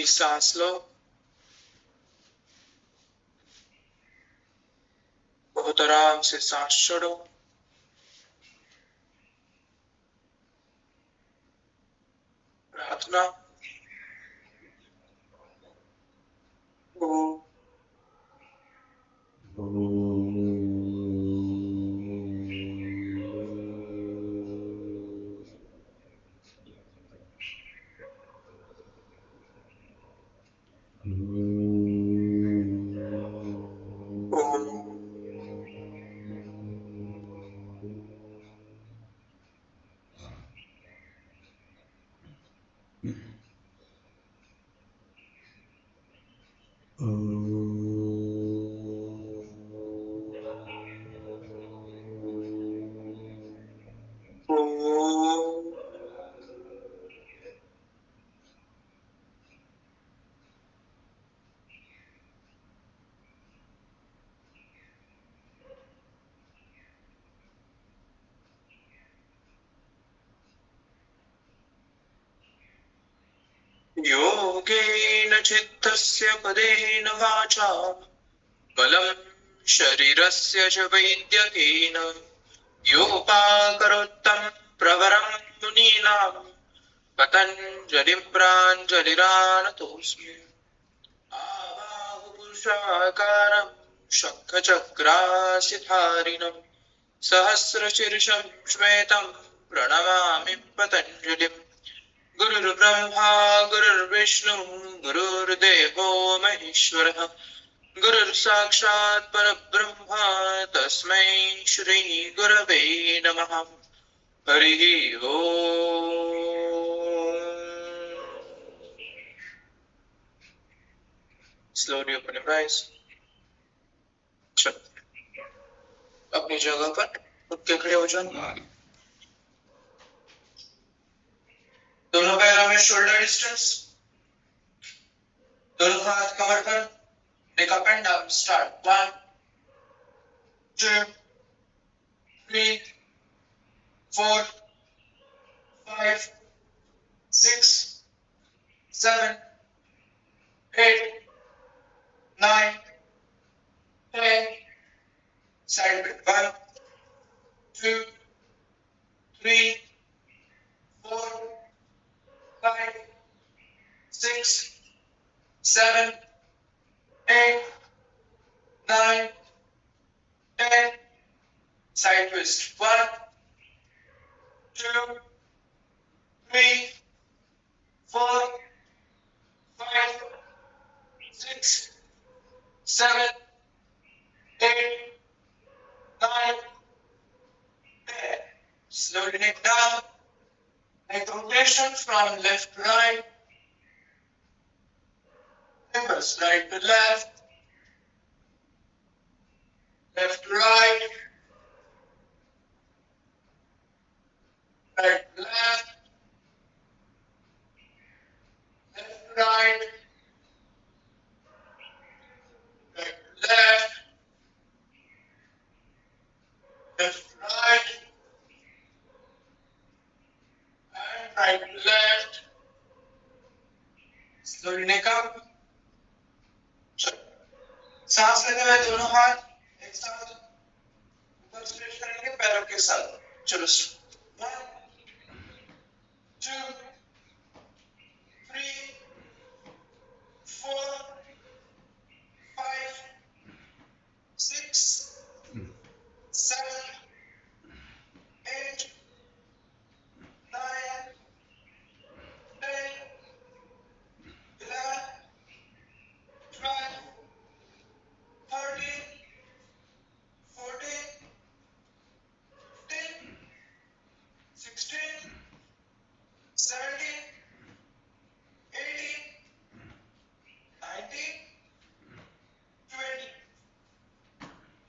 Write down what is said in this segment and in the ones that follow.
सांस लो, बहुत आराम से सांस छोड़ो। प्रार्थना। ओम ओम ओम। योगेन चित्तस्य पदेन वाचा बलं शरीरस्य च वैद्यकेन योपाकरोत्तं प्रवरं मुनीनां पतञ्जलिं प्राञ्जलिरानतोऽस्मि। आबाहुपुरुषाकारं शङ्खचक्रासिधारिणं सहस्रशीर्षं श्वेतं प्रणमामि पतञ्जलिम्। गुरुर्ब्रह्मा गुरुर्विष्णु गुरुर्देवो महेश्वरः गुरुर्साक्षात् परब्रह्म तस्मै श्री गुरवे नमः। हरिः ओम। Slowly open your eyes. चलो अपनी जगह पर उठ के खड़े हो जाओ। दोनों पैरों में शोल्डर डिस्टेंस, दोनों हाथ कमर पर। Pick up and down. Start. 1, 2, 3, 4, 5, 6, 7, 8, 9, 10. Side bit. 1, 2, 3, 4, 5, 6, 7, 8, 9, 10. Side twist. 1, 2, 3, 4, 5, 6, 7, 8, 9, 10. Slowly neck down. Neck rotation from left to right. Reverse right to left. Left to right. Right to left. Left to right. Right to left. Left to right. And right to left. Slowly neck up. चलो सांस लेते हुए दोनों हाथ एक साथ ऊपर stretch करेंगे पैरों के साथ। चलो 1, 2, 3, 4, 5, 6, 7, 8, 9, 10, 11, 12, 13, 14, 15, 16, 17, 18, 19, 20.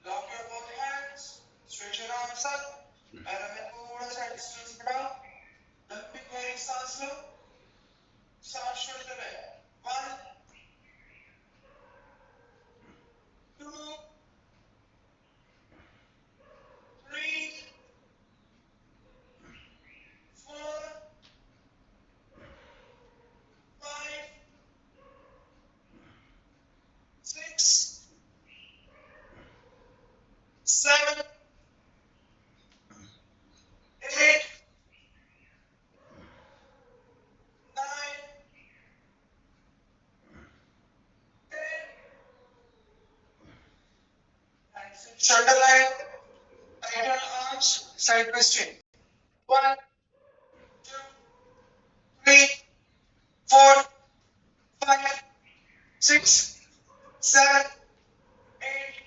Lock your both hands. Stretch your arms up. पैरों में थोड़ा सा डिस्टेंस बढ़ाओ। लंबी गहरी सांस लो। सांस छोड़ते रहे। 1, 2, 3, 4, 5, Shoulder line, tighten arms, side twisting. 1, 2, 3, 4, 5, 6, 7, 8,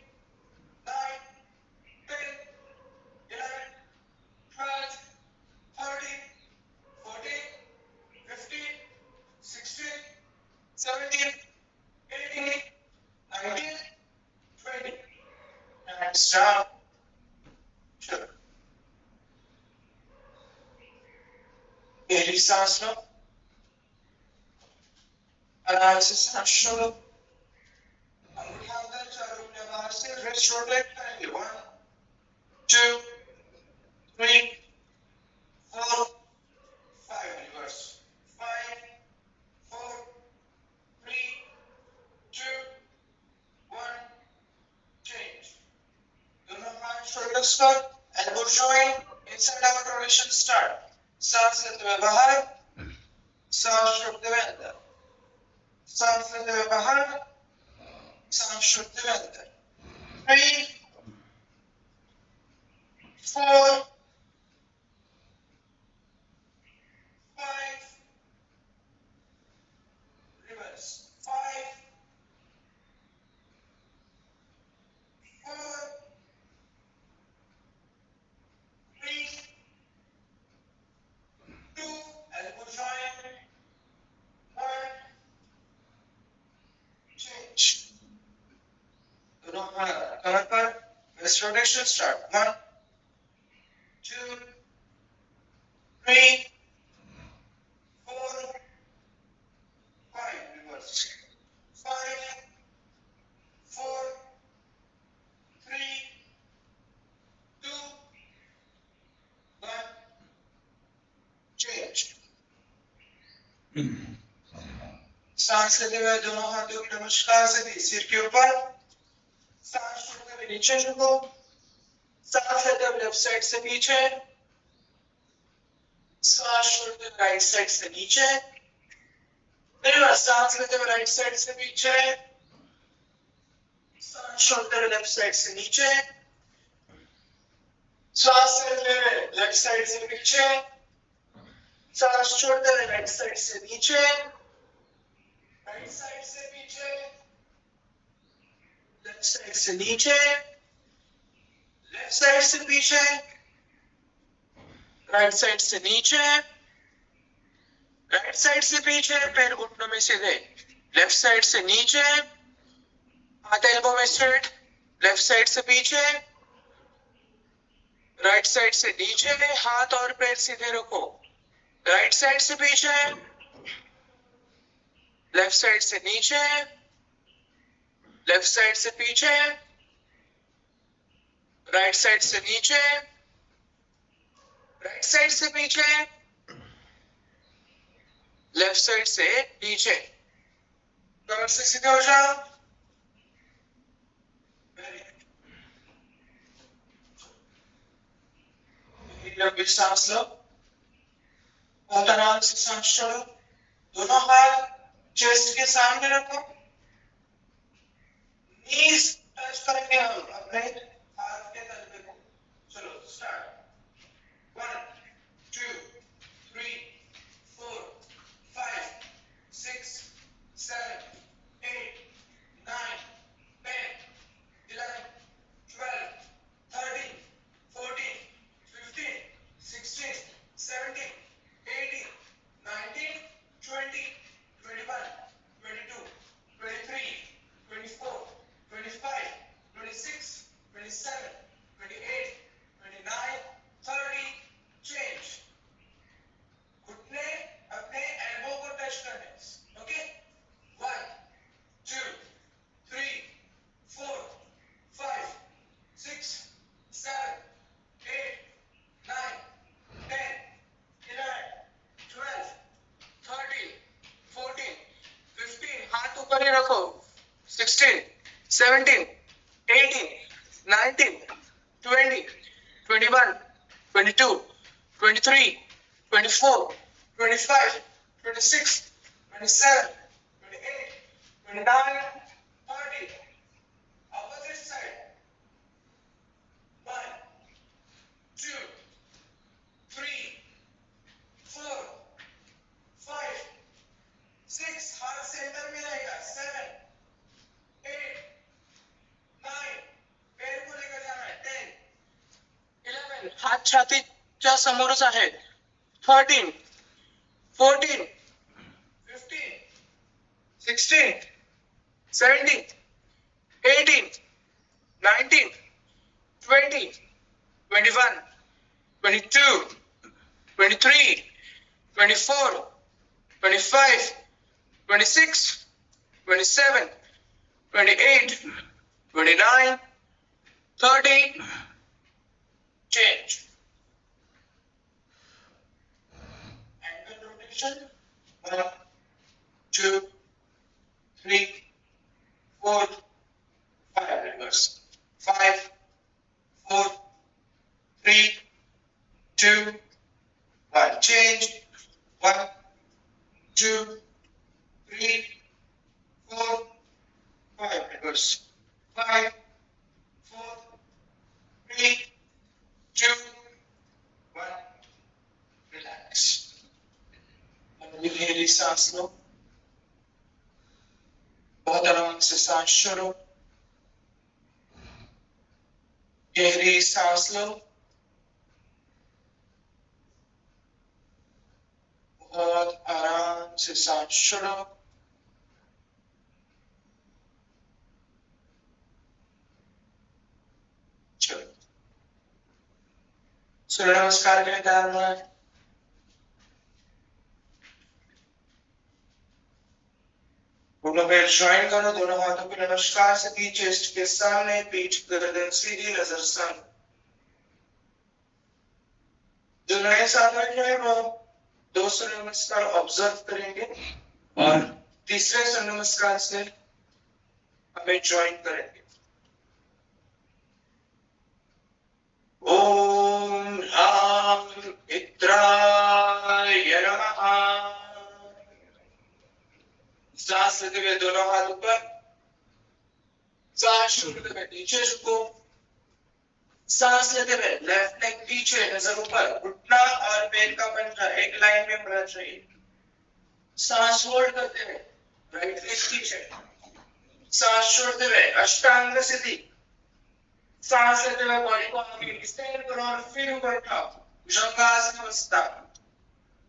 9, 10, 11, 12, 13, 14, 15, 16, 17, 18, 19, 20. And stop. Sure. गहरी सांस लो. आराम से सांस छोड़ो. अंगूठा अंदर, चारों उंगलियां बाहर से. wrist rotate करेंगे. 1, 2, 3, 4, 5. Reverse. 5, 4, 3, 2, 1. Change. दोनों हाथ shoulders पर. Elbow joint. Inside out rotation start. सांस लेते हुए बाहर. सांस छोड़ते हुए अंदर. सांस लेते हुए बाहर. सांस छोड़ते हुए अंदर. 3, 4, 5. Reverse. 5, 4, 3, 2. Elbow joint. 1. Change. दोनों हाथ कमर पर. Wrist rotation start. 1, 2, 3, 4, 5. Reverse. 5, 4, 3, 2, 1. Change. सांस लेते हुए दोनों हाथों की नमस्कार से सिर के ऊपर. सांस छोड़ते हुए नीचे झुको. सांस लेते हुए लेफ्ट साइड से पीछे. सांस छोड़ते हुए राइट साइड से नीचे. सांस लेते हुए राइट साइड से पीछे. सांस छोड़ते हुए लेफ्ट साइड से नीचे. सांस लेते हुए लेफ्ट साइड से पीछे. सांस छोड़ते हुए राइट साइड से नीचे. राइट साइड से पीछे. लेफ्ट साइड से नीचे. लेफ्ट साइड से पीछे. राइट साइड से नीचे. राइट साइड से पीछे. पैर घुटनों में सीधे. लेफ्ट साइड से नीचे. हाथ एल्बो में स्ट्रेट. लेफ्ट साइड से पीछे. राइट साइड से नीचे. हाथ और पैर सीधे रखो. राइट साइड से पीछे. लेफ्ट साइड से नीचे. लेफ्ट साइड से पीछे. राइट साइड से नीचे. राइट साइड से पीछे. लेफ्ट साइड से नीचे. कमर से सीधे हो जाओ. लंबी सांस लो. बहुत आराम से सांस छोड़ो. दोनों हाथ चेस्ट के सामने रखो. नीज टच करेंगे हम अपने हाथ के तलवे को. चलो स्टार्ट. 1, 2, 3, 4, 5, 6, 7, 8, 9, 10, 11, 12, 13, 14, 15, 16, 17, 18, 19, 20, 21, 22, 23, 24, 25, 26, 27, 28, 29, 30. Change. घुटने अपने elbow को टच करने. ओके. 1, 2, 3, 4, 5, 6, 7, 8, 9, 10, 11, 12, 13, 14, 15. हाथ ऊपर ही रखो. 16, 17, 18, 19, 20, 21, 22, 23, 24, 25, 26, 27, 28, 29, 30. Opposite side. 2, 3, 4, 5, 6, हाथ सेंटर में रहेगा, 7, 8, 9, पैर को लेकर जाना है, 10, 11, हाथ छातीच्या समोरच आहे, 13, 14, 15, 16, 17, 18, 19, 20, 21, 22, 23, 24, 25, 26, 27, 28, 29, 30, change. Ankle rotation, 1, 2, 3, 4, 5, reverse, 5, 4, 3, 2, 1, change, 1, 2, 3, 4, 5, reverse, 5, 4, 3, 2, 1, relax. गहरी सांस लो, बहुत आराम से सांस छोड़ो, गहरी सांस लो, बहुत आराम से सांस छोड़ो, चलो सूर्य नमस्कार के लिए तैयार होना है। दोनों पैर ज्वाइन करो, दोनों हाथों को नमस्कार से दी, चेस्ट के सामने, पीठ गर्दन सीधी, नजर सामने। जो नए साथ बैठे हैं वो दो सूर्य नमस्कार ऑब्जर्व करेंगे और तीसरे सूर्य नमस्कार से हमें ज्वाइन करेंगे। ओम राम मित्राय नमः। सांस लेते हुए दोनों हाथ ऊपर, सांस छोड़ते हुए नीचे झुको, सांस लेते हुए लेफ्ट लेग पीछे, नजर ऊपर, घुटना और पैर का पंजा एक लाइन में होना चाहिए। सांस होल्ड करते हुए राइट लेग पीछे, सांस छोड़ते हुए अष्टांग सिद्धि, सांस लेते हुए बॉडी को आगे एक्सटेंड करो और फिर ऊपर उठाओ, भुजंगासन अवस्था।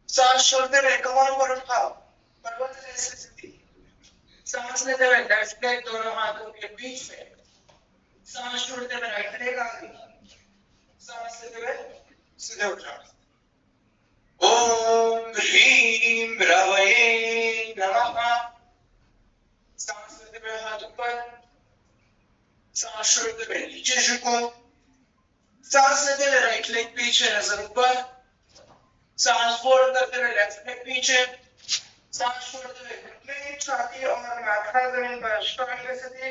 सांस छोड़ते हुए कमर ऊपर उठाओ, पर्वत जैसी स्थिति। सांस लेते हुए लेफ्ट लेग दोनों हाथों के बीच में, सांस छोड़ते हुए राइट लेग आगे, सांस लेते हुए सीधे उठाओ। ओम ह्रीं रवये नमः। सांस लेते हुए हाथ ऊपर, सांस छोड़ते हुए नीचे झुको, सांस लेते हुए राइट लेग पीछे, नजर ऊपर, सांस फोल्ड करते हुए लेफ्ट लेग पीछे, सांस छोड़ते हुए घुटने, छाती और माथा जमीन पर अष्टांग स्थिति।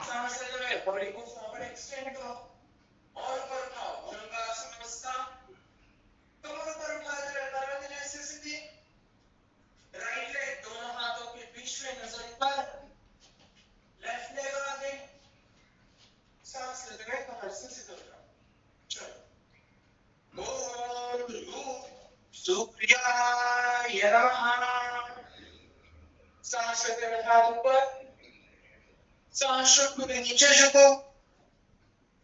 सांस लेते हुए बॉडी को फॉरवर्ड एक्सटेंड करो और ऊपर उठाओ, भुजंगासन अवस्था। कमर ऊपर उठाते हुए पर्वत जैसी स्थिति। राइट लेग दोनों हाथों के बीच में, नजर ऊपर, लेफ्ट लेग आगे, सांस लेते हुए कमर से सीधे उठाओ। चलो ओम सूर्याय नमः। सांस लेते हुए हाथ ऊपर, सांस छोड़ते हुए नीचे झुको,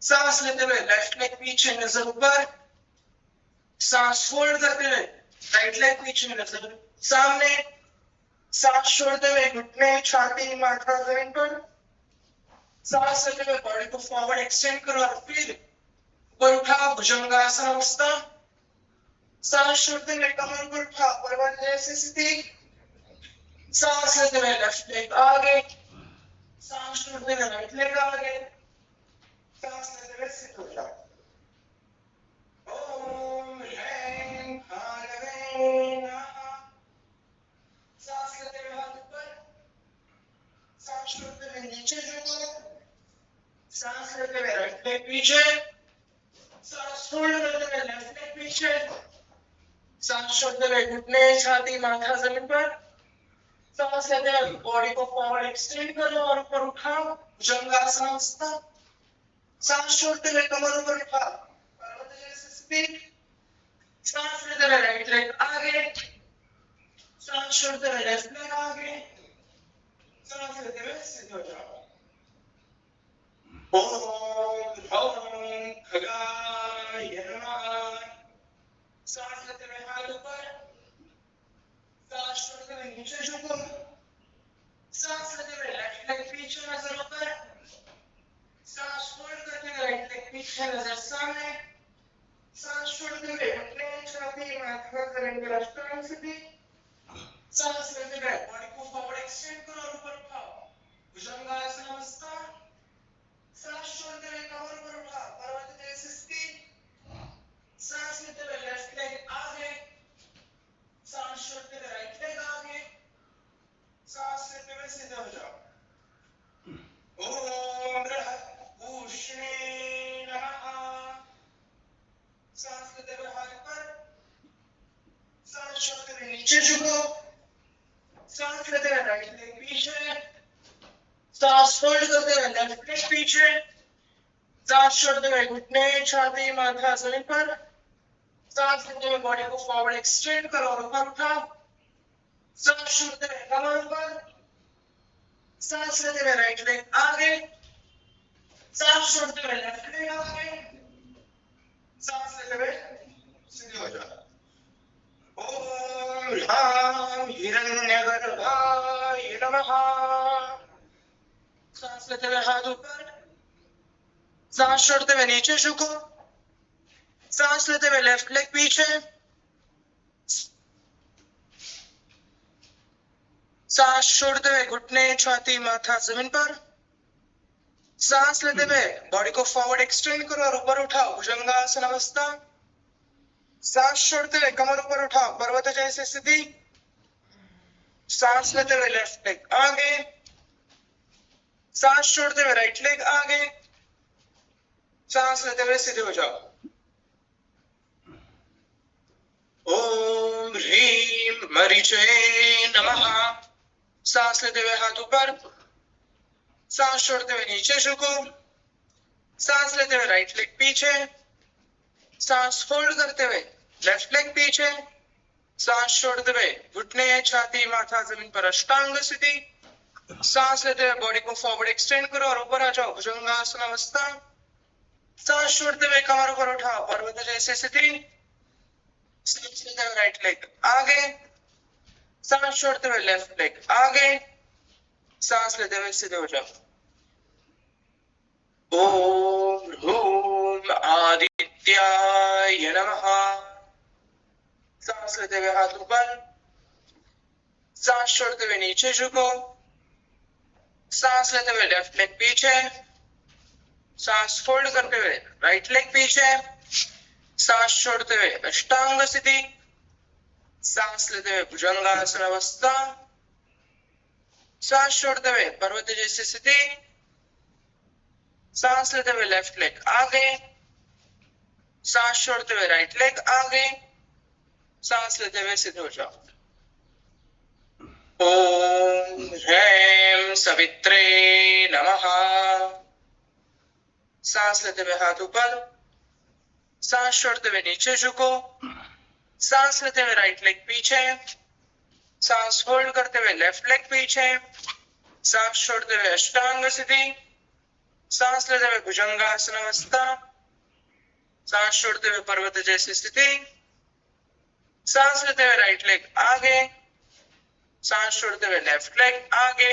सांस लेते हुए लेफ्ट लेग पीछे, नजर ऊपर, सांस फोल्ड करते हुए राइट लेग पीछे, नजर सामने, सांस छोड़ते हुए घुटने, छाती, माथा जमीन पर, सांस लेते हुए बॉडी को फॉरवर्ड एक्सटेंड करो और फिर ऊपर उठाओ, भुजंगासन अवस्था। सांस छोड़ते हुए कमर ऊपर उठाओ, पर्वत जैसी स्थिति। सांस लेते हुए लेफ्ट लेग आगे, सांस छोड़ते हुए राइट लेग आगे, सांस लेते हुए सीधे उठाओ। ओम ह्रीं भागवे नमः। सांस लेते हुए हाथ ऊपर, सांस छोड़ते हुए नीचे झुको, सांस लेते हुए राइट लेग पीछे, सांस फोल्ड करते हुए लेफ्ट लेग पीछे, सांस छोड़ते हुए घुटने, छाती, माथा जमीन पर, सांस लेते हुए बॉडी को फॉरवर्ड एक्सटेंड करो और ऊपर उठाओ, भुजंगासन अवस्था। सांस छोड़ते हुए कमर ऊपर उठाओ, पर्वत जैसी सुस्ती, सांस लेते हुए राइट लेग आगे, सांस छोड़ते हुए लेफ्ट लेग आगे, सांस लेते हुए सीधे हो जाओ। ओम ह्रौं खगाय नमः। सांस लेते हुए हाथ ऊपर, सांस छोड़ते हुए नीचे झुको, सांस लेते हुए लेफ्ट लेग पीछे नजर ऊपर, सांस होल्ड करते हुए राइट लेग पीछे नजर सामने, सांस छोड़ते हुए घुटने छाती माथा जमीन पर अष्टांग स्थिति, सांस लेते हुए बॉडी को फॉरवर्ड एक्सटेंड करो और ऊपर उठाओ, भुजंगासन अवस्था, सांस छोड़ते हुए कमर ऊपर उठाओ, पर्वत जैसी स्थिति, सांस लेते हुए लेफ्ट लेग आगे, सांस छोड़ते हुए राइट लेग आगे, सांस लेते हुए सीधे हो जाओ। ओम बृहस्पति नमः। सांस लेते हुए हाथ ऊपर, सांस छोड़ते हुए नीचे झुको, सांस लेते हुए राइट लेग पीछे, सांस होल्ड करते हुए लेफ्ट लेग पीछे, सांस छोड़ते हुए घुटने छाती माथा जमीन पर, सांस लेते हुए बॉडी को फॉरवर्ड एक्सटेंड करो और ऊपर उठाओ, सांस छोड़ते हुए कमर ऊपर, सांस लेते हुए राइट लेग आगे, सांस छोड़ते हुए लेफ्ट लेग आगे, सांस लेते हुए सीधे हो जाओ। ओम ह्रां हिरण्यगर्भाय नमः। सांस लेते हुए हाथ ऊपर, सांस छोड़ते हुए नीचे झुको, सांस लेते हुए लेफ्ट लेग पीछे, सांस छोड़ते हुए घुटने छाती माथा जमीन पर, सांस लेते हुए बॉडी को फॉरवर्ड एक्सटेंड करो और ऊपर उठाओ, भुजंगासन अवस्था, सांस छोड़ते हुए कमर ऊपर उठाओ, पर्वत जैसी स्थिति, सांस लेते हुए लेफ्ट लेग आगे, सांस छोड़ते हुए राइट लेग आगे, सांस लेते हुए सीधे हो जाओ। ओम ह्रीं मरीचये नमः। सांस लेते हुए हाथ ऊपर, सांस छोड़ते हुए नीचे झुको, सांस लेते हुए राइट लेग पीछे, सांस होल्ड करते हुए लेफ्ट लेग पीछे, सांस छोड़ते हुए घुटने छाती माथा जमीन पर अष्टांग स्थिति, सांस लेते हुए बॉडी को फॉरवर्ड एक्सटेंड करो और ऊपर आ जाओ, भुजंगासन अवस्था, सांस छोड़ते हुए कमर ऊपर उठाओ, पर्वत जैसी स्थिति, सांस लेते हुए राइट लेग आगे, सांस छोड़ते हुए लेफ्ट लेग आगे, सांस लेते हुए सीधे हो जाओ। ओम ह्रूम आदित्याय नमः। सांस लेते हुए हाथ ऊपर, सांस छोड़ते हुए नीचे झुको, सांस लेते हुए लेफ्ट लेग पीछे, सांस फोल्ड करते हुए राइट लेग पीछे, सांस छोड़ते हुए अष्टांग स्थिति, सांस लेते हुए भुजंगासन अवस्था, सांस छोड़ते हुए पर्वत जैसी स्थिति, सांस लेते हुए लेफ्ट लेग आगे, सांस छोड़ते हुए राइट लेग आगे, सांस लेते हुए सीधे हो जाओ। ओम ह्रैं सवित्रे नमः। सांस लेते हुए हाथ ऊपर, सांस छोड़ते हुए नीचे झुको, सांस लेते हुए राइट लेग पीछे, सांस होल्ड करते हुए लेफ्ट लेग पीछे, सांस छोड़ते हुए अष्टांग स्थिति, सांस लेते हुए भुजंगासन अवस्था, सांस छोड़ते हुए पर्वत जैसी स्थिति, सांस लेते हुए राइट लेग आगे, सांस छोड़ते हुए लेफ्ट लेग आगे,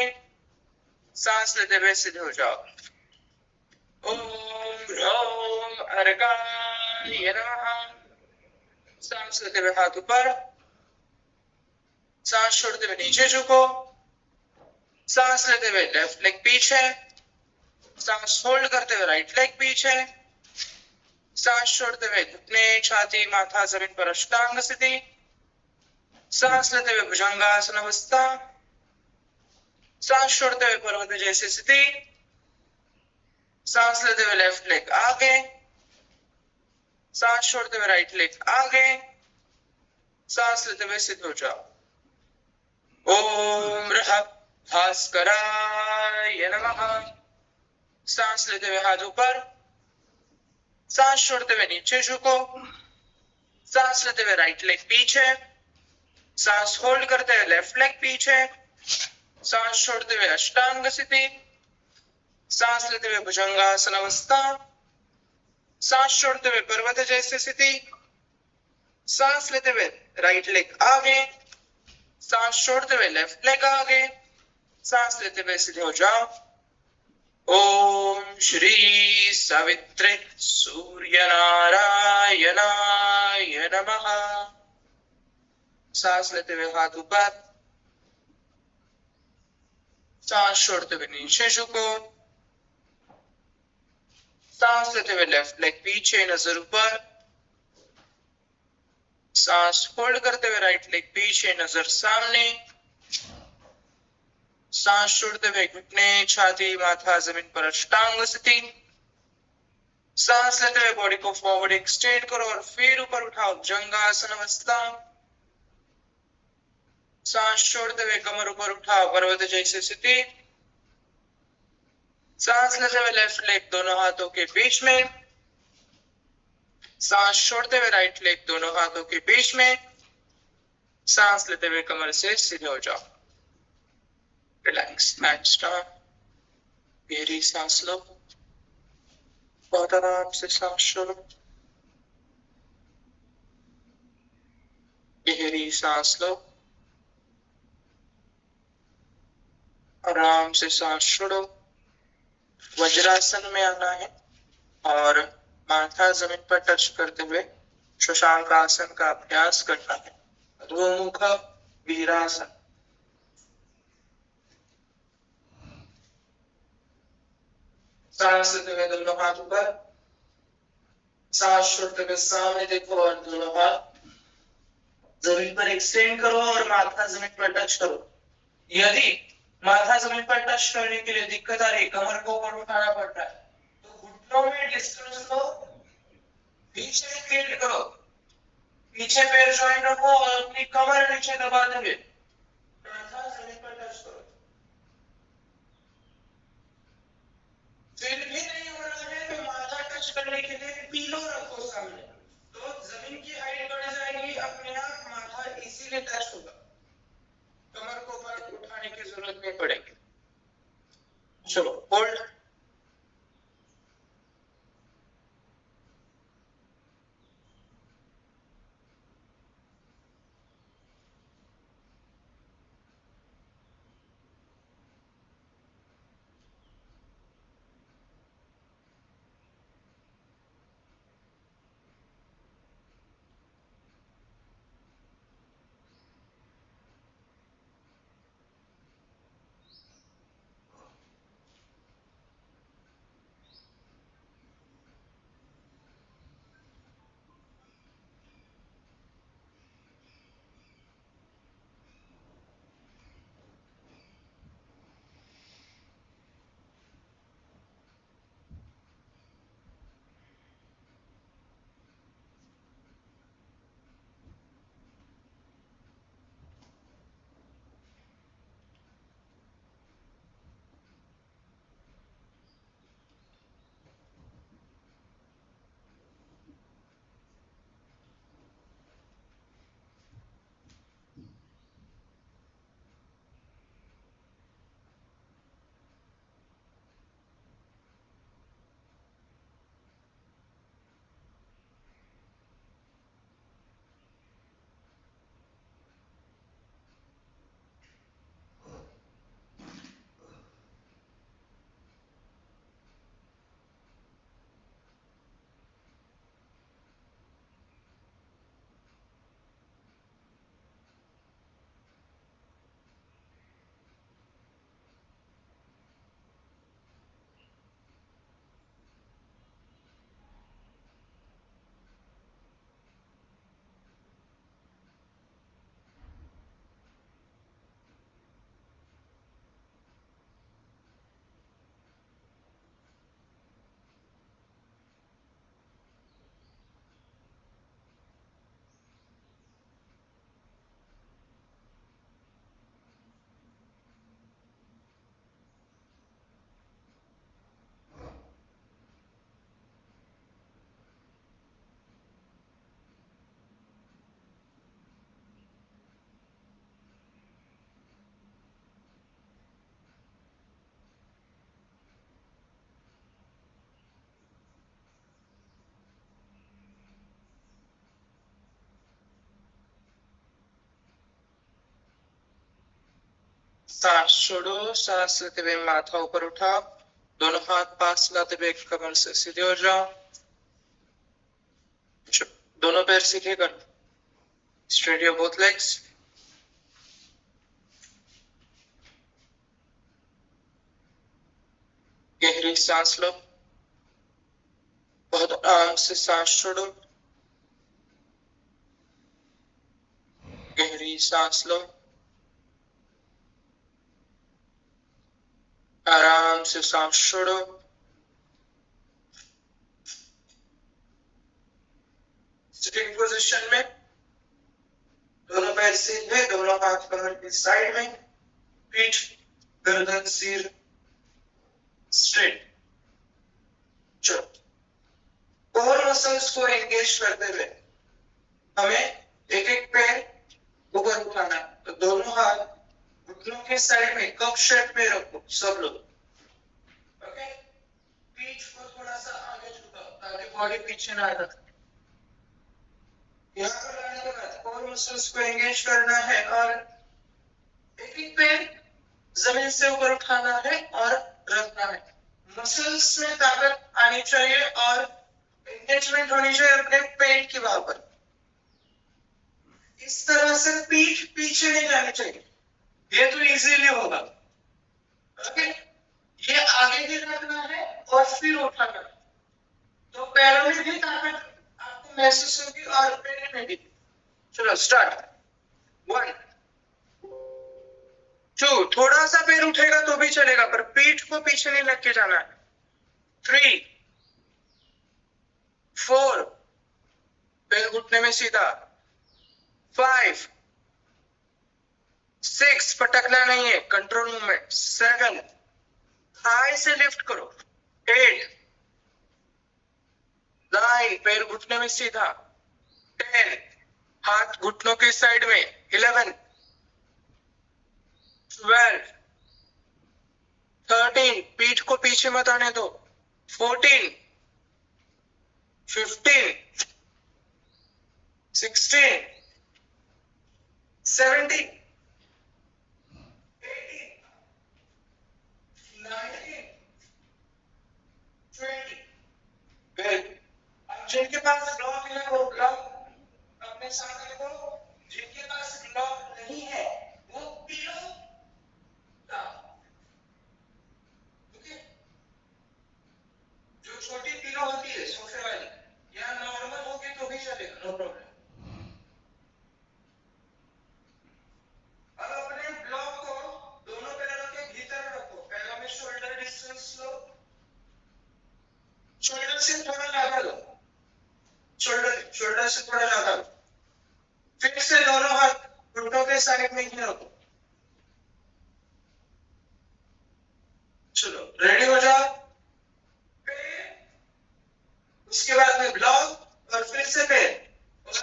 सांस लेते हुए सीधे हो जाओ। ओम ह्रौं अर्काय नमः। सांस लेते हुए हाथ ऊपर, सांस छोड़ते हुए नीचे झुको, सांस लेते हुए लेफ्ट लेग पीछे, सांस होल्ड करते हुए राइट लेग पीछे, सांस छोड़ते हुए घुटने छाती माथा जमीन पर अष्टांग स्थिति, सांस लेते हुए भुजंगासन अवस्था, सांस छोड़ते हुए पर्वत जैसी स्थिति, सांस लेते हुए लेफ्ट लेग आगे, सांस छोड़ते हुए राइट लेग आगे, सांस लेते हुए सीधे हो जाओ। ओम भास्कराय नमः। सांस लेते हुए हाथ ऊपर, सांस छोड़ते हुए नीचे झुको, सांस लेते हुए राइट लेग पीछे, सांस होल्ड करते हुए लेफ्ट लेग पीछे, सांस छोड़ते हुए अष्टांग स्थिति, सांस लेते हुए भुजंगासन अवस्था, सांस छोड़ते हुए पर्वत जैसी स्थिति, सांस लेते हुए राइट लेग आगे, सांस छोड़ते हुए लेफ्ट लेग आगे, सांस लेते हुए सीधे हो जाओ। ओम श्री सावित्रे सूर्यनारायणाय नमः। सांस लेते हुए हाथ ऊपर, सांस छोड़ते हुए नीचे झुको, सांस लेते हुए लेफ्ट लेग पीछे, नजर ऊपर, सांस होल्ड करते हुए राइट लेग पीछे, नजर सामने, सांस छोड़ते हुए घुटने, छाती, माथा जमीन पर अष्टांग स्थिति, सांस लेते हुए बॉडी को फॉरवर्ड एक्सटेंड करो और फिर ऊपर उठाओ भुजंगासन अवस्था, सांस छोड़ते हुए कमर ऊपर उठाओ पर्वत जैसी स्थिति, सांस लेते हुए लेफ्ट लेग दोनों हाथों के बीच में, सांस छोड़ते हुए राइट लेग दोनों हाथों के बीच में, सांस लेते हुए कमर से सीधे हो जाओ। रिलैक्स हैंड्स डाउन, गहरी सांस लो, बहुत आराम से सांस छोड़ो, गहरी सांस लो, आराम से सांस छोड़ो। वज्रासन में आना है और माथा जमीन पर टच करते हुए शशांक आसन का अभ्यास करना है। अधोमुख वीरासन। सांस लेते हुए दोनों हाथ ऊपर, सांस छोड़ते हुए सामने देखो और दोनों हाथ जमीन पर एक्सटेंड करो और माथा जमीन पर टच करो। यदि माथा जमीन पर टच करने के लिए दिक्कत आ रही, कमर को ऊपर उठाना पड़ता है, तो घुटनों में डिस्टेंस लो, पीछे फील्ड करो, पीछे पैर ज्वाइन रखो और अपनी कमर नीचे दबा देंगे, माथा जमीन पर टच करो। फिर भी नहीं हो रहा है तो माथा टच करने के लिए पीलो रखो सामने, तो जमीन की हाइट बढ़ जाएगी, अपने आप माथा इसीलिए टच होगा, कमर को ऊपर उठाने की जरूरत नहीं पड़ेगी। चलो होल्ड। सांस छोड़ो, सांस लेते हुए माथा ऊपर उठाओ, दोनों हाथ पास लाते हुए कमर से सीधे हो जाओ, दोनों पैर सीधे करो, स्ट्रेट योर बोथ लेग्स। गहरी सांस लो, बहुत आराम से सांस छोड़ो, गहरी सांस लो, आराम से सांस छोड़ो, सिटिंग पोजीशन में दोनों पैर सीधे, दोनों हाथ कमर की साइड में, पीठ गर्दन सिर स्ट्रेट। चलो, कोर मसल्स को एंगेज करते हुए हमें एक एक पैर ऊपर उठाना है, तो दोनों हाथ घुटनों के साइड में कप शेप में रखो सब लोग। ओके, पीठ को थोड़ा सा आगे झुकाओ ताकि बॉडी पीछे ना रखे। यहाँ पर लाने के बाद कोर मसल्स को एंगेज करना है और एक एक पैर जमीन से ऊपर उठाना है और रखना है। मसल्स में ताकत आनी चाहिए और एंगेजमेंट होनी चाहिए अपने पेट की भाव पर। इस तरह से पीठ पीछे नहीं जानी चाहिए, ये तो इजीली होगा। ओके, ये आगे भी रखना है और फिर उठाना है, तो पैरों में भी ताकत आपको महसूस होगी और पेट में भी। चलो स्टार्ट। 1 2, थोड़ा सा पैर उठेगा तो भी चलेगा पर पीठ को पीछे नहीं लग के जाना है। 3 4, पैर घुटने में सीधा। 5 6, पटकना नहीं है, कंट्रोल मूवमेंट। 7, थाई से लिफ्ट करो। 8 9, पैर घुटने में सीधा। 10, हाथ घुटनों के साइड में। 11 12 13, पीठ को पीछे मत आने दो। 14 15 16 17 18 19 20। वेल, अब जिनके पास ब्लॉक है वो ब्लॉक अपने साथ रखो, जिनके पास ब्लॉक नहीं है वो पिलो लाओ। ओके, जो छोटी पिलो होती है सोफे वाली या नॉर्मल होगी तो भी चलेगा, नो प्रॉब्लम। अब अपने ब्लॉक को दोनों पैरों के भीतर रखो, पैरों में शोल्डर डिस्टेंस लो, शोल्डर से थोड़ा ज्यादा लो, शोल्डर से थोड़ा ज्यादा लो। फिर से दोनों हाथ घुटनों के साइड में ही रखो। चलो रेडी हो जाओ। उसके बाद में ब्लॉक और फिर से पैर, और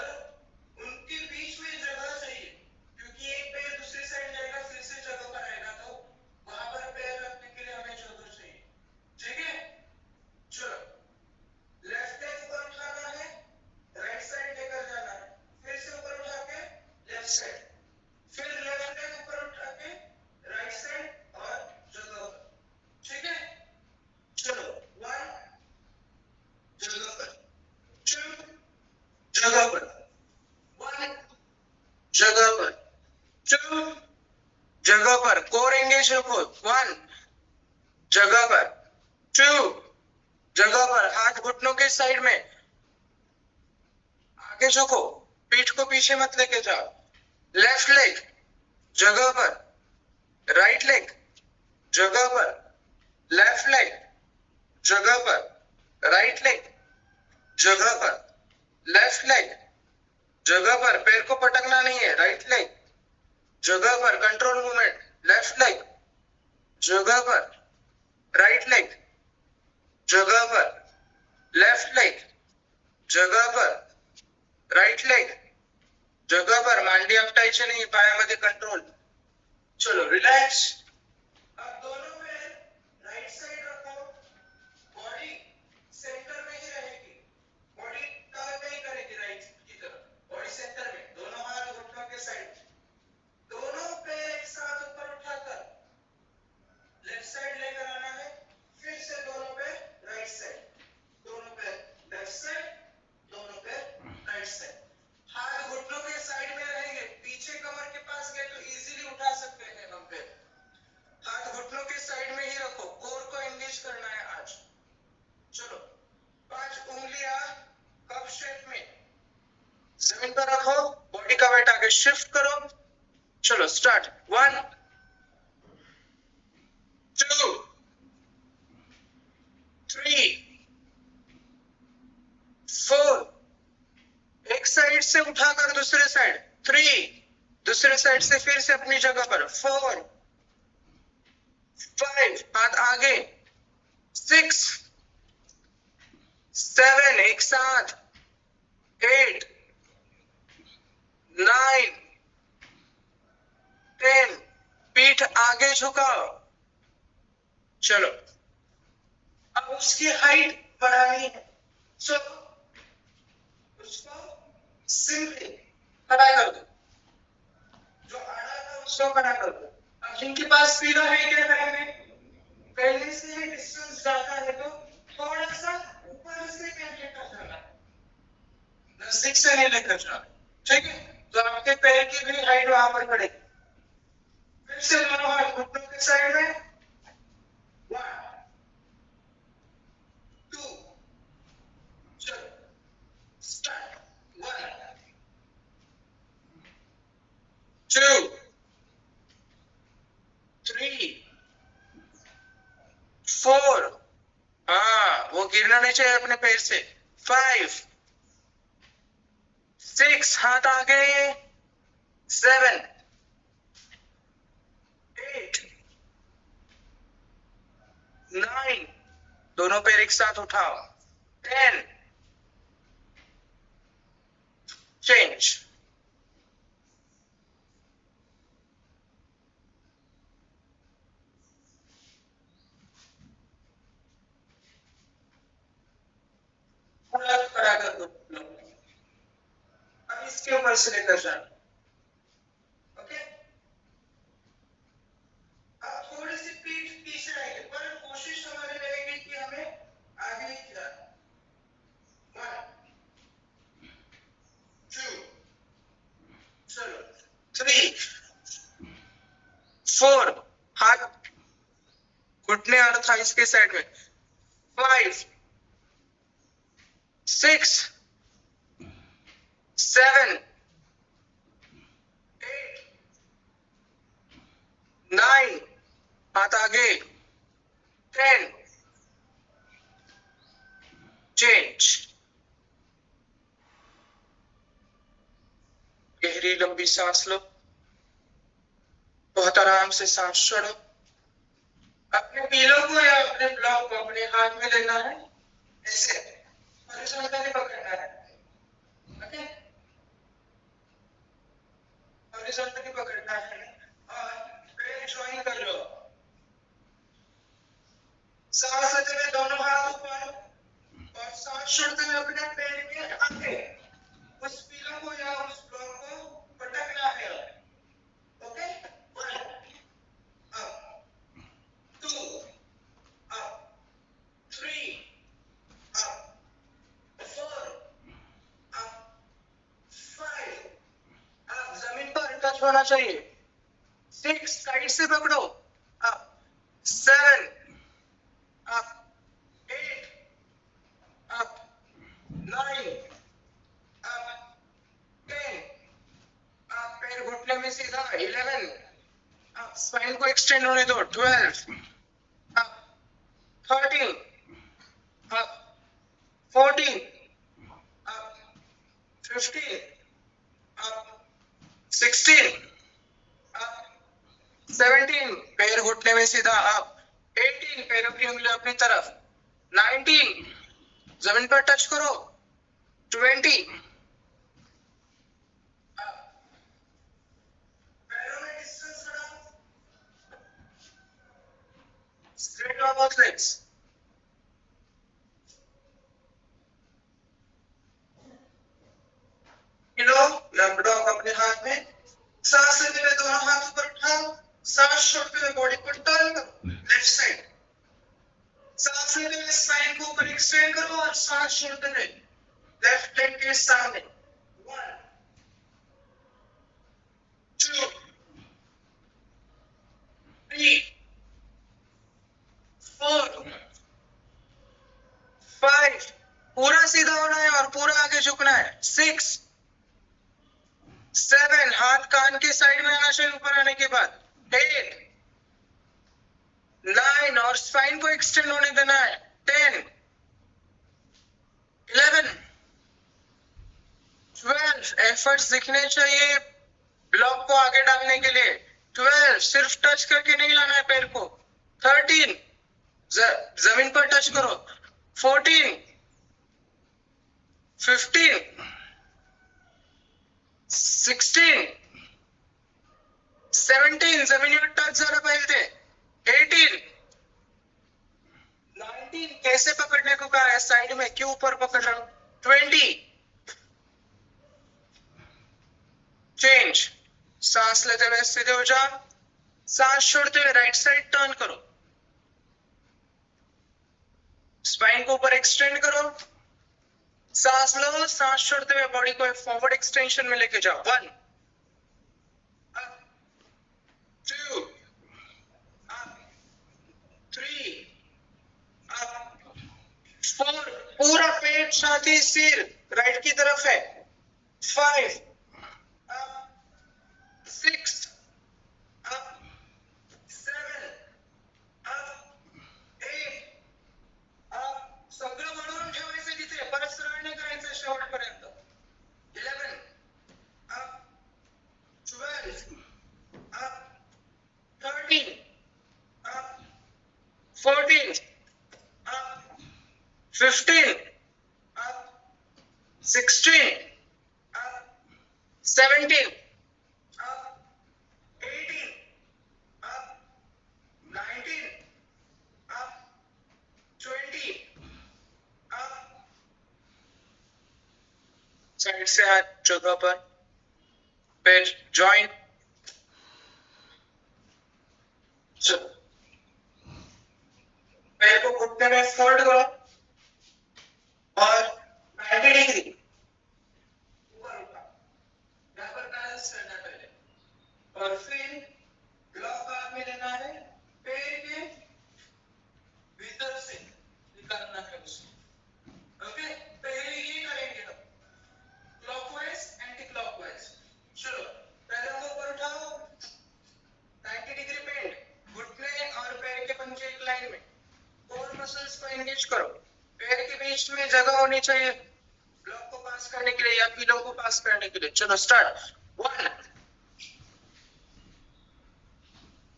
उनके बीच में जगह चाहिए क्योंकि एक पैर दूसरी साइड जाएगा फिर से जगह पर आएगा, तो वहां पर पैर रखने के लिए हमें जगह चाहिए। ठीक है, चलो लेफ्ट लेग ऊपर उठाना है, राइट साइड लेकर जाना है, फिर से ऊपर उठा के लेफ्ट साइड, फिर लेफ्ट लेग ऊपर उठा के राइट साइड और जगह पर। ठीक है, चलो 1 जगह पर, 2 जगह पर, 1 जगह पर, 2 जगह पर, कोर एंगेज रखो। 1 जगह पर, 2 जगह पर, हाथ घुटनों के साइड में, आगे झुको, पीठ को पीछे मत लेके जाओ। लेफ्ट लेग जगह पर, राइट लेग जगह पर, लेफ्ट लेग जगह पर, राइट लेग जगह पर, लेफ्ट लेग जगह पर, पैर को पटकना नहीं है, राइट लेग जगह पर, कंट्रोल मूवमेंट, लेफ्ट लेग जगह पर, राइट लेग जगह पर, लेफ्ट लेग जगह पर, राइट लेग जगह पर, मांडी आपटायची नाही, पायामध्ये कंट्रोल। चलो रिलैक्स। अब दोनों पैर राइट साइड रखो, बॉडी सेंटर में ही रहेगी, बॉडी टर्न नहीं करेगी राइट की तरफ, बॉडी सेंटर में, दोनों हाथ घुटनों के साइड, दोनों पैर एक साथ ऊपर उठाकर शिफ्ट करो। चलो स्टार्ट। 1 2 3 4, एक साइड से उठाकर दूसरे साइड 3, दूसरे साइड से फिर से अपनी जगह पर 4 5, हाथ आगे 6 7, एक साथ 8 9 10, पीठ आगे झुकाओ। चलो अब उसकी हाइट बढ़ानी है, सो उसको सिंपली खड़ा कर दो, जो आड़ा था उसको खड़ा कर दो। अब जिनके पास पीला है क्या करेंगे, पहले से डिस्टेंस ज्यादा है तो थोड़ा सा ऊपर से लेकर जाना, नजदीक से नहीं लेकर जाना, ठीक है। तो आपके पैर की भी हाइट वहां पर बढ़ेगी। फिर से दोनों हाथ घुटनों के साइड में 1 2, चलो स्टार्ट। 1 2 3 4, हाँ वो गिरना नहीं चाहिए अपने पैर से। 5 6, हाथ आगे 7 8 9, दोनों पैर एक साथ उठाओ 10, चेंज। पूरा खड़ा कर दो। अब इसके ऊपर से लेकर जाना, ओके। अब थोड़ी सी पीठ पीछे आएगी, पर कोशिश हमारी रहेगी कि हमें आगे ही जाना। 1 2, चलो 3 4, हाथ घुटने और थाइस के साइड में 5 6 7 8 9, हाथ आगे 10, चेंज। गहरी लंबी सांस लो, बहुत आराम से सांस छोड़ो। अपने पीलों को या अपने ब्लॉक को अपने हाथ में लेना है, ऐसे हॉरिजॉन्टली पकड़ना है, ओके। हॉरिजॉन्टली पकड़ना है और पैर ज्वाइन कर लो। सांस लेते हुए दोनों हाथ ऊपर और सांस छोड़ते हुए अपने पैर के आगे उस पीलों को या उस ब्लॉक को पटकना है, okay. 1 up 2 up 3 up 4 up 5, आप जमीन पर टच होना चाहिए। 6, साइड से पकड़ो, अप 7 अप 8 अप 9 अप 10, आप पैर घुटने में सीधा 11, आप स्पाइन को एक्सटेंड होने दो 12, up 13 up 14 up 15 up 16 up 17, पैर घुटने में सीधा अप 18, पैरों की उंगलियां अपनी तरफ 19, जमीन पर टच करो 20, पैरों में डिस्टेंस बढ़ाओ, स्ट्रेट ऑन बोथ लेग्स। लो या ब्लॉक अपने हाथ में, सांस लेते हुए दोनों हाथ ऊपर उठाओ, सांस छोड़ते हुए बॉडी को टर्न करो लेफ्ट साइड, सांस लेते हुए स्पाइन को ऊपर एक्सटेंड करो और सांस छोड़ते हुए लेफ्ट लेग के सामने 1 2 3 4 5, पूरा सीधा होना है और पूरा आगे झुकना है 6 7, हाथ कान के साइड में आना चाहिए ऊपर आने के बाद। 8, 9 और स्पाइन को एक्सटेंड होने देना है। 10, 11, 12 एफर्ट्स दिखने चाहिए ब्लॉक को आगे डालने के लिए। 12 सिर्फ टच करके नहीं लाना है पैर को। 13 जमीन पर टच करो। 14, 15, 16, 17 जमिनीवर टच झाला पाहिजे। 18, 19 कैसे पकड़ने को कहा है, साइड में क्यों ऊपर पकड़ रहा हूं। 20 चेंज, सांस लेते हुए सीधे हो जाओ, सांस छोड़ते हुए राइट साइड टर्न करो, स्पाइन को ऊपर एक्सटेंड करो, सांस लो, सांस छोड़ते हुए बॉडी को फॉरवर्ड एक्सटेंशन में लेके जाओ। 1, 2, 3, 4, पूरा पेट छाती सिर राइट की तरफ है। 5, 6, 7, 8, सगळं म्हणून ठेवायचं तिथे, परत सरळ नाही करायचं शेवटपर्यंत। 11, 12, 13, 14, 15, 16, 17, 18, 19, 20, साइड से हाथ जगह पर, पैर जॉइंट, पैर को घुटने में फोल्ड करो और 90 डिग्री ऊपर उठा, यहाँ पर बैलेंस करना पहले, और फिर ब्लॉक हाथ में लेना है, पैर के भीतर से निकालना है उसको। ओके, पहले ये करेंगे हम, क्लॉकवाइज एंटी क्लॉकवाइज। चलो, पैरों को ऊपर उठाओ, 90 डिग्री बेंड, घुटने और पैर के पंजे एक लाइन में, कोर मसल्स को एंगेज करो, पैर के बीच में जगह होनी चाहिए ब्लॉक को पास करने के लिए या पिलो को पास करने के लिए। चलो स्टार्ट। 1,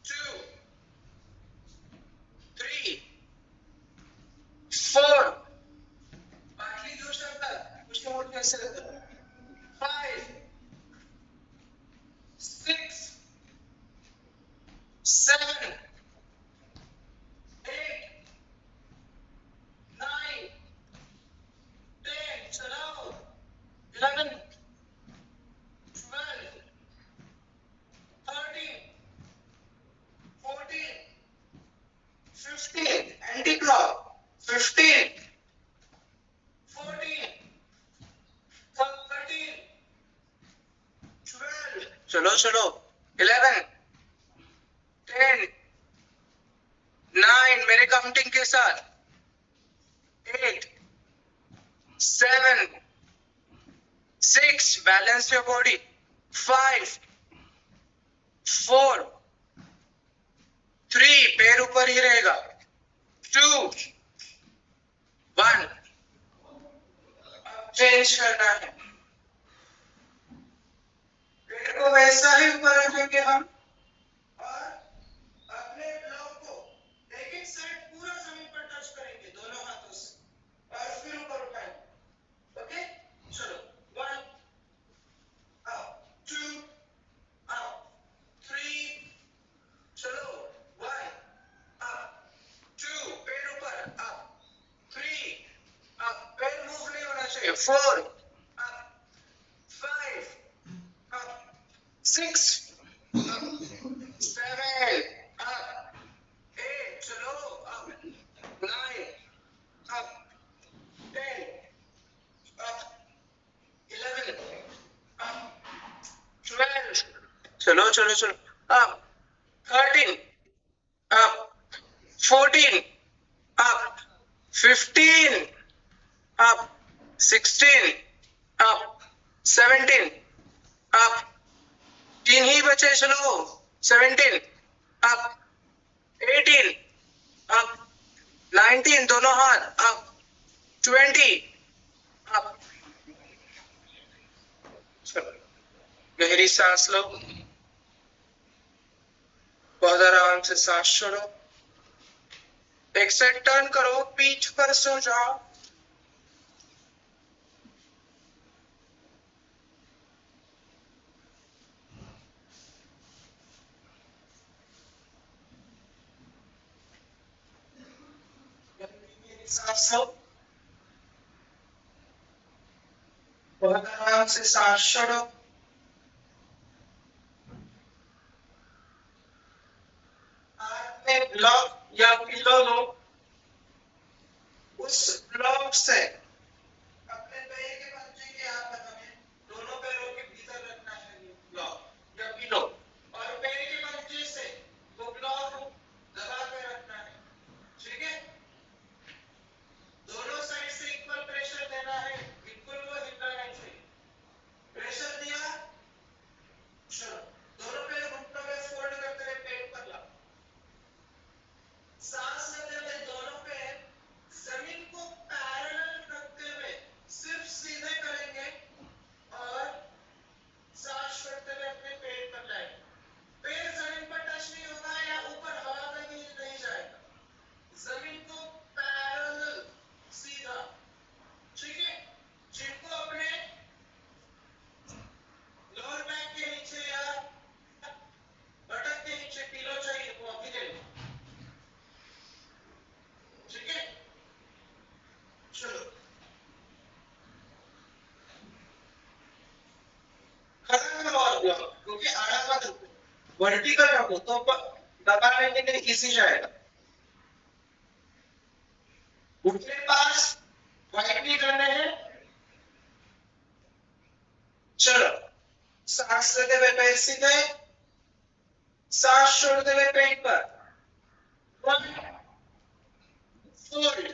2, 3, 4, बाटली घेऊ शकतात, कुछ मोठी असेल तर। 5, 6, 7, 8, 9, 10, चलाओ, 11, 12, 13, 14, 15, एंटी क्लॉक, 15, 14, 13, 12, चलो चलो, 11, 10, 9 मेरे काउंटिंग के साथ, 8, 7, 6, बैलेंस योर बॉडी, 5, 4, 3, पैर ऊपर ही रहेगा, 2, 1, चेंज करना है, पैर को वैसा ही ऊपर रखेंगे हम, और अपने ब्लॉक को एक एक साइड पूरा जमीन पर टच करेंगे दोनों हाथों से, और फिर ऊपर उठाएंगे। ओके, चलो, 1, 2, 3, चलो, 1, 2, पैर ऊपर, 3, पैर मूव नहीं होना चाहिए, 4, 5, 6, 7, 8, चलो, 9, 10, 11, 12, चलो चलो चलो, 13, 14, 15, 16, 17, अप, 3 ही बचे, चलो 17 अप, 18 अप, 19 दोनों हाथ अप, 20 अप। चलो गहरी सांस लो, बहुत आराम से सांस छोड़ो। एक साइड टर्न करो, पीठ पर सो जाओ। सांस लो, बहुत आराम से सांस छोड़ो। हाथ में ब्लॉक या पिलो लो, उस ब्लॉक से अपने पैर के पंजे के हाथ में दोनों पैरों के भीतर रखना है ब्लॉक या पिलो, और पैर के पंजे से वो ब्लॉक दबा के रखना है। ठीक है, दोनों साइड से इक्वल प्रेशर देना है, बिल्कुल वो हिलना नहीं चाहिए। प्रेशर दिया, चलो दोनों पैर घुटनों में फोल्ड करते हुए पेट पर लाओ। सांस लेते हुए दोनों पैर जमीन को पैरेलल रखते हुए सिर्फ सीधे करेंगे और सांस छोड़ते हुए अपने पेट पर लाएंगे। पैर जमीन पर टच नहीं होगा या ऊपर हवा में भी नहीं जाएगा, जमीन को पैरेलल सीधा। ठीक है, जिनको अपने लोअर बैक के नीचे या बटन के नीचे पिलो चाहिए वो अभी ले लो। ठीक है, चलो खड़ा करो और ब्लॉक, क्योंकि आड़ा मत रखो, वर्टिकल रखो तो दबाने के लिए इजी जाएगा। घुटने पास, वाइड नहीं करने हैं। चलो सांस लेते हुए पैर सीधे, सांस छोड़ते हुए पेट पर। 1 फोल्ड,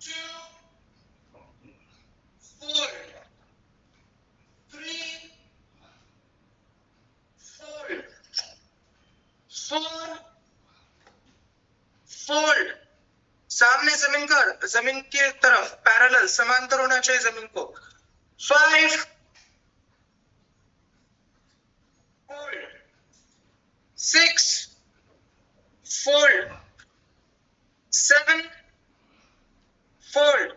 2 फोल्ड, 3 फोल्ड, 4 फोल्ड। सामने जमीन कर, जमीन की तरफ पैरेलल समांतर होना चाहिए जमीन को। 5 fold, 6 fold, 7 fold,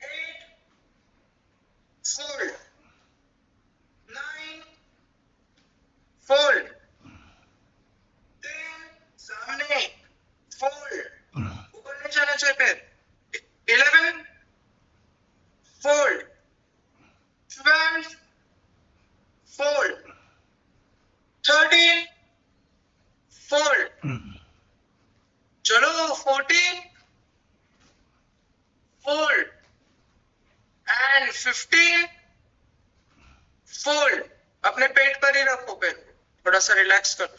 8 fold, 9 fold, 10 सामने फोल्ड, ऊपर नहीं जाना चाहिए पैर, 11 फोल्ड, 12 फोल्ड, 13 फोल्ड, चलो 14 फोल्ड एंड 15 फोल्ड। अपने पेट पर ही रखो, पैर थोड़ा सा रिलैक्स करो,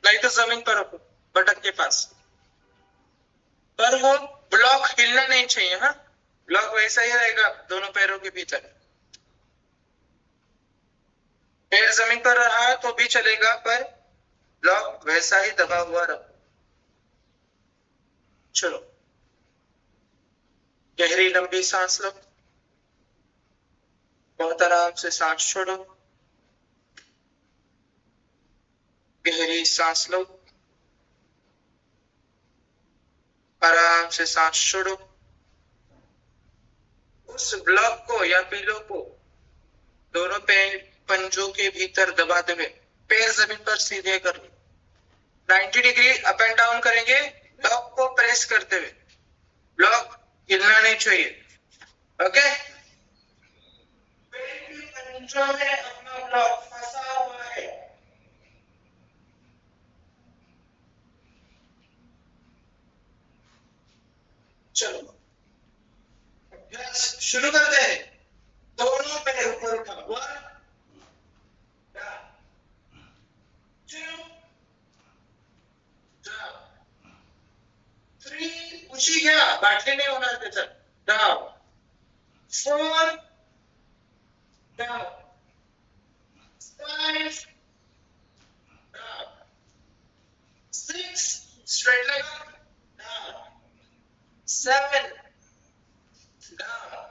नहीं तो जमीन पर रखो बटन के पास, पर वो ब्लॉक हिलना नहीं चाहिए। हाँ, ब्लॉक वैसा ही रहेगा दोनों पैरों के भीतर। पैर जमीन पर रहा तो भी चलेगा, पर ब्लॉक वैसा ही दबा हुआ रखो। चलो गहरी लंबी सांस लो, बहुत आराम से सांस छोड़ो। गहरी सांस लो, आराम से सांस छोड़ो। उस ब्लॉक को या पिलो को दोनों पैर पंजों के भीतर दबाते हुए पैर जमीन पर सीधे कर लो। 90 डिग्री अप एंड डाउन करेंगे, ब्लॉक को प्रेस करते हुए। ब्लॉक हिलना नहीं चाहिए। ओके, पैर की पंजों में अपना ब्लॉक फंसा हुआ है। चलो अभ्यास शुरू करते हैं। दोनों पैर ऊपर उठाओ, 1 2 3, ऊंची गया, बैठने नहीं होना है, down 4 down, 5, down, 6, straight leg up, down, 7, down,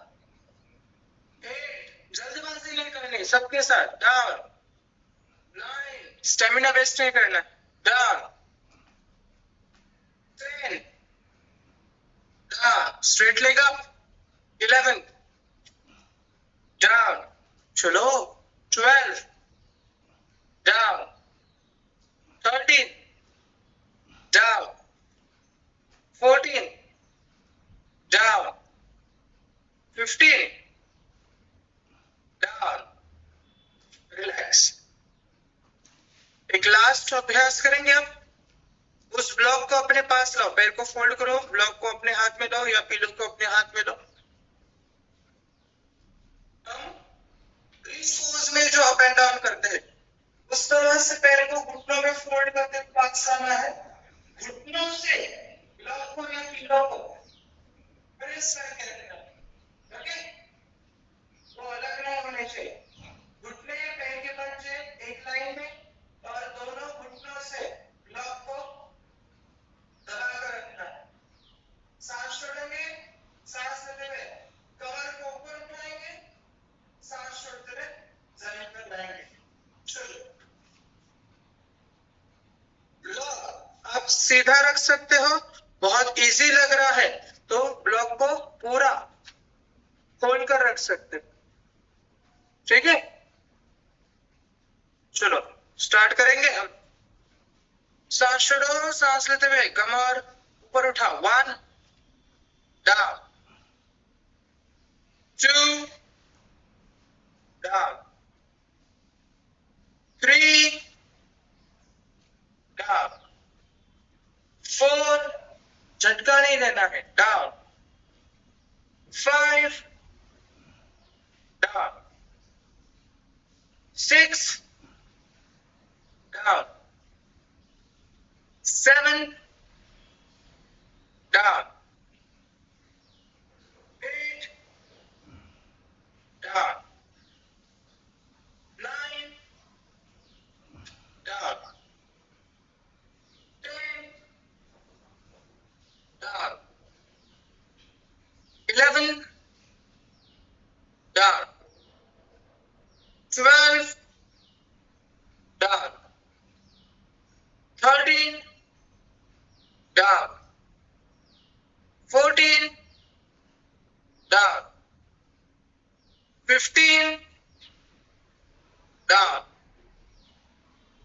8, जल्दबाजी नहीं करनी सबके साथ, down, 9, स्टेमिना वेस्ट नहीं करना, down, 10, down, straight leg up, 11, down, चलो, 12, down, 13, down, 14, down, 15, down, relax. एक लास्ट अभ्यास करेंगे अब। उस ब्लॉक को अपने पास लाओ, पैर को फोल्ड करो, ब्लॉक को अपने हाथ में लो या पिलो को अपने हाथ में लो। हम ब्रीज पोज में जो अप एंड डाउन करते हैं उस तरह से पैर को घुटनों में फोल्ड करके पास आना है। घुटनों से ब्लॉक को या पिलो को प्रेस करके रखना, ओके? वो अलग नहीं होने चाहिए। घुटने या पैर के पंजे एक लाइन में और दोनों घुटनों से ब्लॉक को दबा कर रखना है। सांस छोड़ेंगे, सांस लेते हुए कमर को ऊपर उठाएंगे, सांस छोड़ते हुए जमीन पर लाएंगे। चलो, ब्लॉक आप सीधा रख सकते हो, बहुत इजी लग रहा है तो ब्लॉक को पूरा खोल कर रख सकते हो, ठीक है? चलो स्टार्ट करेंगे हम। सांस छोड़ो, सांस लेते हुए कमर ऊपर उठाओ, 1, down, 2, down, 3, down, 4, झटका नहीं लेना है, down, 5, down, 6, down, 7, down, 8, down, 9, down, 10, down, 11, down, 12, down, 13, down, 14, down, 15, down,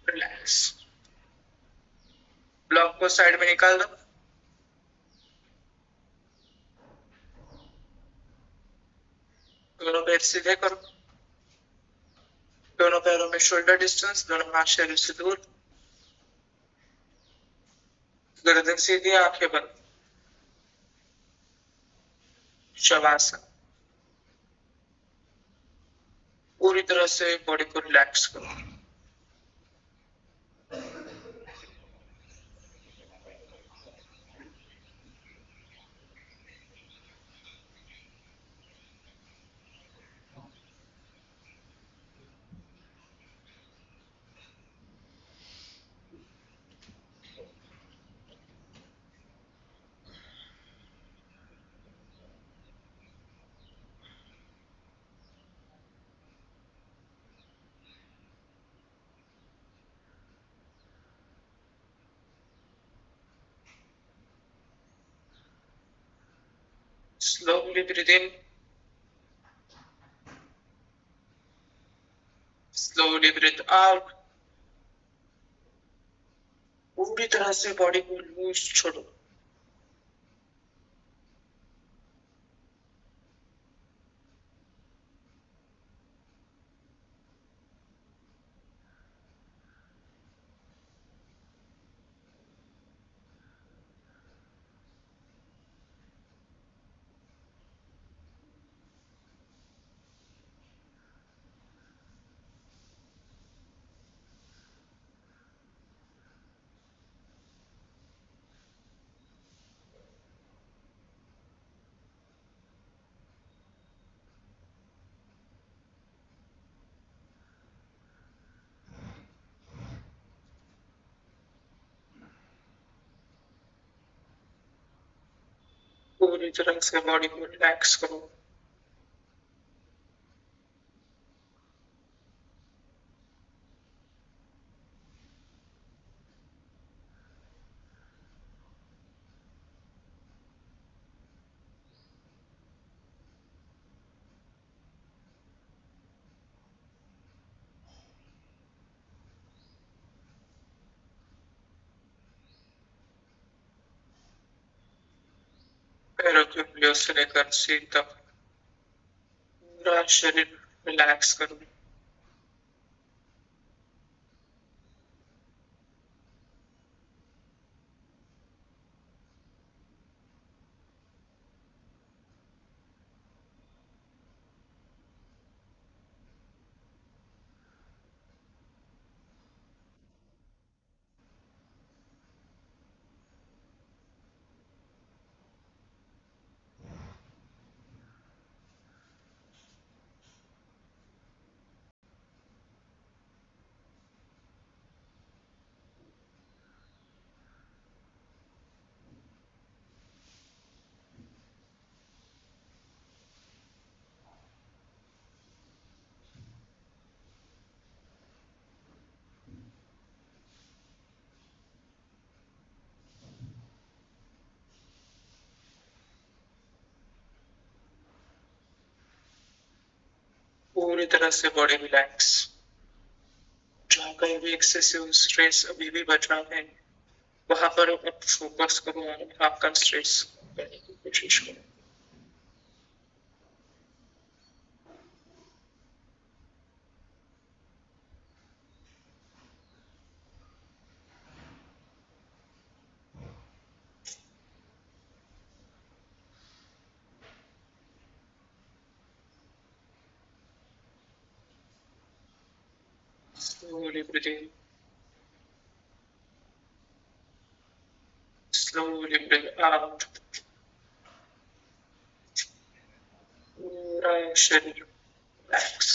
relax. Block को साइड में निकाल दो। दोनों पैर सीधे करो, दोनों पैरों में शोल्डर डिस्टेंस, दोनों हाथ शरीर से दूर, गर्दन सीधी, आंखें बंद, शवासन। पूरी तरह से बॉडी को रिलैक्स करो। Slowly breathe in, slowly breathe out। पूरी तरह से बॉडी को लूज छोड़ो। पूरी तरह से बॉडी को रिलैक्स करो। पैरों की उंगलियों से लेकर सीट तक पूरा शरीर रिलैक्स करो। पूरी तरह से बॉडी रिलैक्स। जहाँ कहीं भी एक्सेसिव स्ट्रेस अभी भी बच रहा है वहां पर आप फोकस करो और आपका स्ट्रेस करने की कोशिश करो। Slowly breathe in, slowly breathe out। पूरा शरीर रिलैक्स,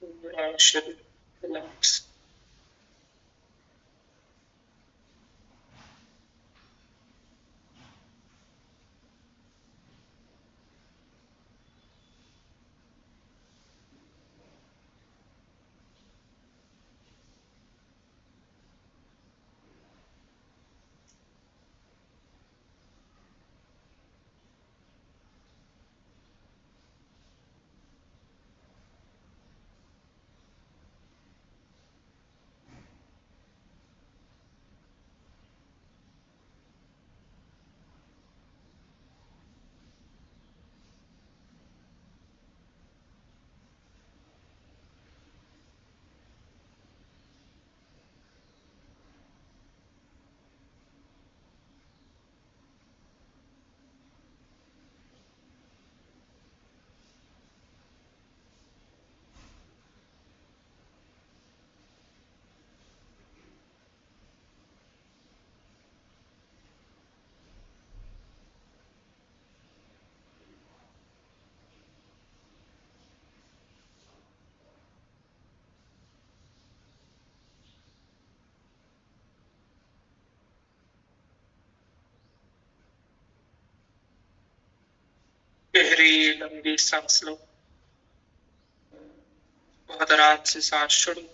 पूरा शरीर रिलैक्स। गहरी लंबी सांस लो, बहुत आराम से सांस छोड़ो।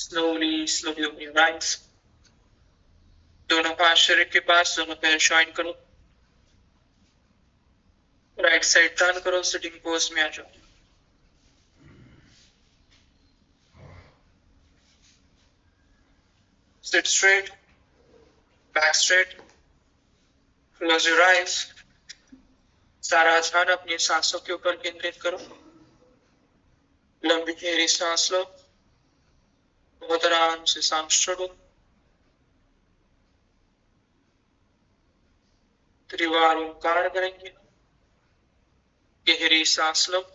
Slowly, slowly open your eyes. दोनों हाथ शरीर के पास, दोनों पैर ज्वाइन करो. राइट साइड टर्न करो, सिटिंग पोज में आ जाओ. Sit straight, back straight. Close your eyes. सारा ध्यान अपनी सांसों के ऊपर केंद्रित करो. लंबी गहरी सांस लो. बहुत आराम से सांस छोड़ो. त्रिवार ओंकार करेंगे. गहरी सांस लो.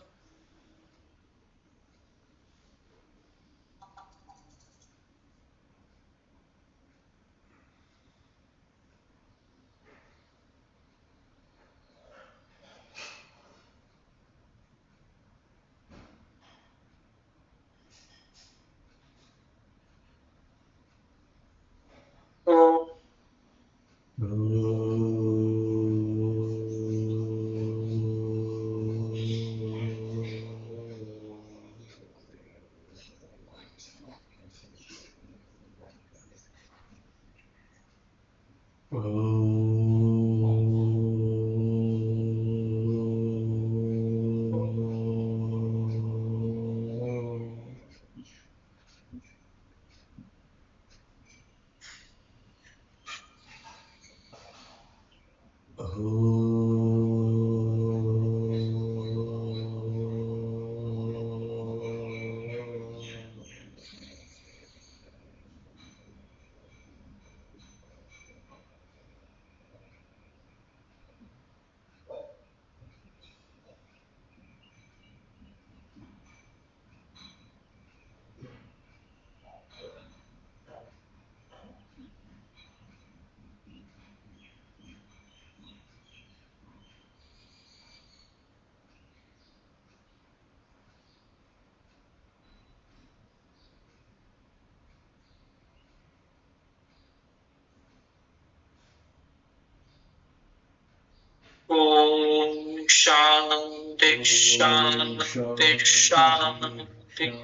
ओम शांति शांति शांति.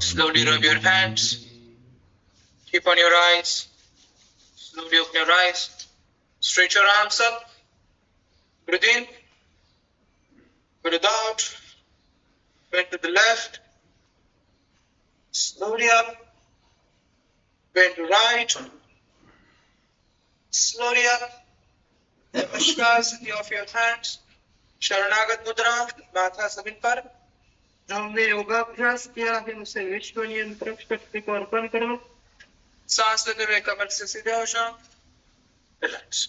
Slowly rub your hands. Keep on your eyes. Slowly open your eyes. Stretch your arms up. Breathe in. Breathe out. Bend to the left. Slowly up. Bend to right. Slowly up. नमस्कार. Sit off your hands. शरणागत मुद्रा. माथा जमीन पर. जो हमने योगाभ्यास किया है उसे विश्व नियंत्रक शक्ति को अर्पण करो. सांस लेते हुए कमर से सीधे हो जाओ. रिलैक्स.